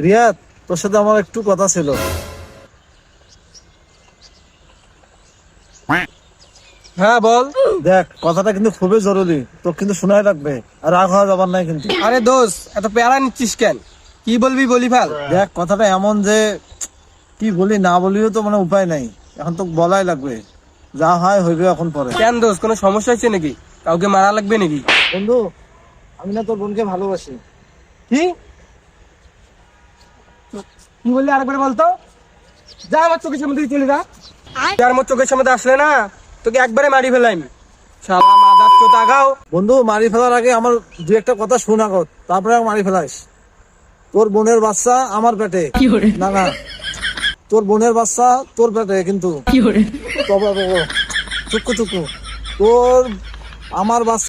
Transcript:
রিয়াদ, তোর সাথে আমার একটু কথা ছিল। হ্যাঁ বল। দেখ, কথাটা কিন্তু খুবই জরুরি, তোর কিন্তু শোনাই লাগবে, আর রাগ হওয়া যাবার নাই কিন্তু। আরে দোষ, এত প্যারা নিচ্ছিস কেন? কি বলবি বলি ফেল। দেখ, কথাটা এমন যে কি বলি না বলিও তো মানে উপায় নাই, এখন তো বলাই লাগবে। যা হয় হইবে এখন পরে। কেন দোষ, কোনো সমস্যা হচ্ছে নাকি? কাউকে মারা লাগবে নাকি? বন্ধু, আমি না তোর বোনকে ভালোবাসি। কি কি বললি আরেকবার বলতো? যা আমার চোখের সামনে দিয়ে চলে যা। তুই আর আমার চোখের সামনে আসলে না, তোকে একবারে মারি ফেলাইম। শালা মাদার চোদ আগাও। বন্ধু, মারি ফেলার আগে আমার দু একটা কথা শোনা কর, তারপরে মারি ফেলাইস। তোর বোনের বাচ্চা আমার পেটে। না না, তোর বোনের বাচ্চা তোর পেটে কিন্তু। তবে চুক্কু চুক্কু, তোর আমার বাচ্চা